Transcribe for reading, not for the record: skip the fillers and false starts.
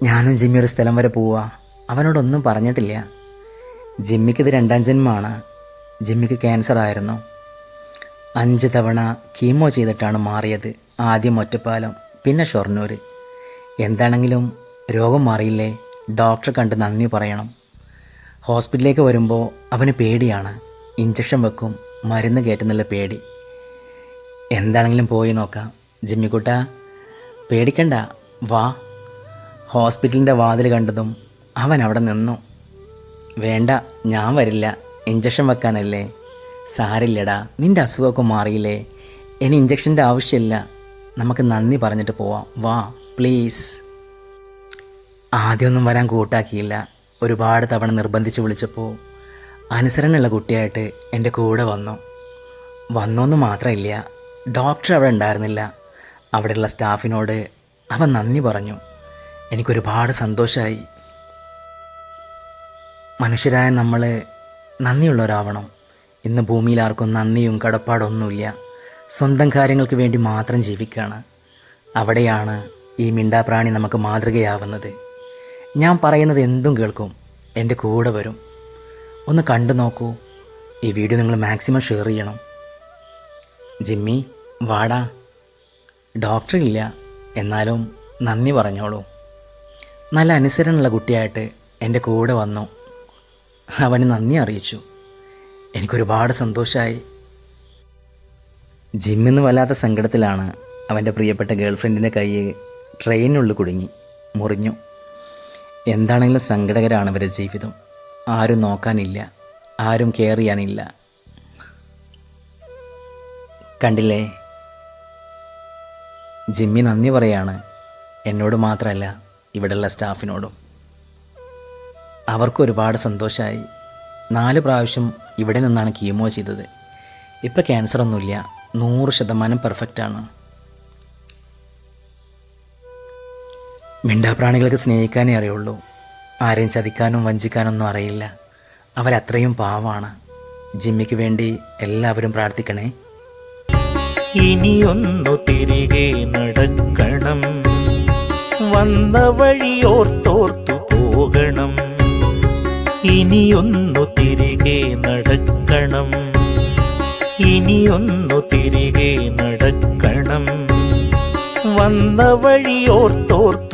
ഞാനും ജിമ്മി ഒരു സ്ഥലം വരെ പോവാ. അവനോടൊന്നും പറഞ്ഞിട്ടില്ല. ജിമ്മിക്കിത് 2ാം ജന്മമാണ്. ജിമ്മിക്ക് ക്യാൻസർ ആയിരുന്നു. 5 തവണ കീമോ ചെയ്തിട്ടാണ് മാറിയത്. ആദ്യം ഒറ്റപ്പാലം, പിന്നെ ഷൊർണൂർ. എന്താണെങ്കിലും രോഗം മാറിയില്ലേ, ഡോക്ടറെ കണ്ട് നന്ദി പറയണം. ഹോസ്പിറ്റലിലേക്ക് വരുമ്പോൾ അവന് പേടിയാണ്. ഇഞ്ചക്ഷൻ വെക്കും, മരുന്ന് കയറ്റുന്നുള്ള പേടി. എന്താണെങ്കിലും പോയി നോക്കാം. ജിമ്മിക്കുട്ട, പേടിക്കണ്ട, വാ. ഹോസ്പിറ്റലിൻ്റെ വാതിൽ കണ്ടതും അവൻ അവിടെ നിന്നു. വേണ്ട, ഞാൻ വരില്ല, ഇഞ്ചക്ഷൻ വെക്കാനല്ലേ. സാരില്ലടാ, നിൻ്റെ അസുഖമൊക്കെ മാറിയില്ലേ, ഇനി ഇഞ്ചക്ഷൻ്റെ ആവശ്യമില്ല. നമുക്ക് നന്ദി പറഞ്ഞിട്ട് പോവാം, വാ പ്ലീസ്. ആദ്യമൊന്നും വരാൻ കൂട്ടാക്കിയില്ല. ഒരുപാട് തവണ നിർബന്ധിച്ച് വിളിച്ചപ്പോൾ അനുസരണയുള്ള കുട്ടിയായിട്ട് എൻ്റെ കൂടെ വന്നോന്ന് മാത്രമില്ല, ഡോക്ടർ അവിടെ ഉണ്ടായിരുന്നില്ല. അവിടെയുള്ള സ്റ്റാഫിനോട് അവൻ നന്ദി പറഞ്ഞു. എനിക്കൊരുപാട് സന്തോഷമായി. മനുഷ്യരായ നമ്മൾ നന്ദിയുള്ളവരാവണം. ഇന്ന് ഭൂമിയിൽ ആർക്കും നന്ദിയും കടപ്പാടൊന്നുമില്ല. സ്വന്തം കാര്യങ്ങൾക്ക് വേണ്ടി മാത്രം ജീവിക്കുകയാണ്. അവിടെയാണ് ഈ മിണ്ടാപ്രാണി നമുക്ക് മാതൃകയാവുന്നത്. ഞാൻ പറയുന്നത് എന്തും കേൾക്കും, എൻ്റെ കൂടെ വരും. ഒന്ന് കണ്ടു നോക്കൂ. ഈ വീഡിയോ നിങ്ങൾ മാക്സിമം ഷെയർ ചെയ്യണം. ജിമ്മി, വാടാ. ഡോക്ടർ ഇല്ല, എന്നാലും നന്ദി പറഞ്ഞോളൂ. നല്ല അനുസരണമുള്ള കുട്ടിയായിട്ട് എൻ്റെ കൂടെ വന്നു. അവന് നന്ദി അറിയിച്ചു. എനിക്കൊരുപാട് സന്തോഷമായി. ജിമ്മിന്ന് വല്ലാത്ത സങ്കടത്തിലാണ്. അവൻ്റെ പ്രിയപ്പെട്ട ഗേൾഫ്രണ്ടിൻ്റെ കൈ ട്രെയിനിനുള്ളിൽ കുടുങ്ങി മുറിഞ്ഞു. എന്താണെങ്കിലും സങ്കടകരമാണ് അവരുടെ ജീവിതം. ആരും നോക്കാനില്ല, ആരും കെയർ ചെയ്യാനില്ല. കണ്ടില്ലേ, ജിമ്മി നന്ദി പറയാണ്. എന്നോട് മാത്രമല്ല, ഇവിടെയുള്ള സ്റ്റാഫിനോടും. അവർക്കും ഒരുപാട് സന്തോഷമായി. 4 പ്രാവശ്യം ഇവിടെ നിന്നാണ് കീമോ ചെയ്തത്. ഇപ്പം ക്യാൻസറൊന്നുമില്ല, 100% പെർഫെക്റ്റാണ്. മിണ്ടാപ്രാണികൾക്ക് സ്നേഹിക്കാനേ അറിയുള്ളൂ. ആരെയും ചതിക്കാനും വഞ്ചിക്കാനൊന്നും അറിയില്ല. അവരത്രയും പാവമാണ്. ജിമ്മിക്ക് വേണ്ടി എല്ലാവരും പ്രാർത്ഥിക്കണേ. ഇനിയൊന്നു തിരികെ നടക്കണം, വന്ന വഴിയോർത്തോർത്തു പോകണം. ഇനിയൊന്നു തിരികെ നടക്കണം, ഇനിയൊന്നു തിരികെ നടക്കണം, വന്ന വഴിയോർത്തോർത്തു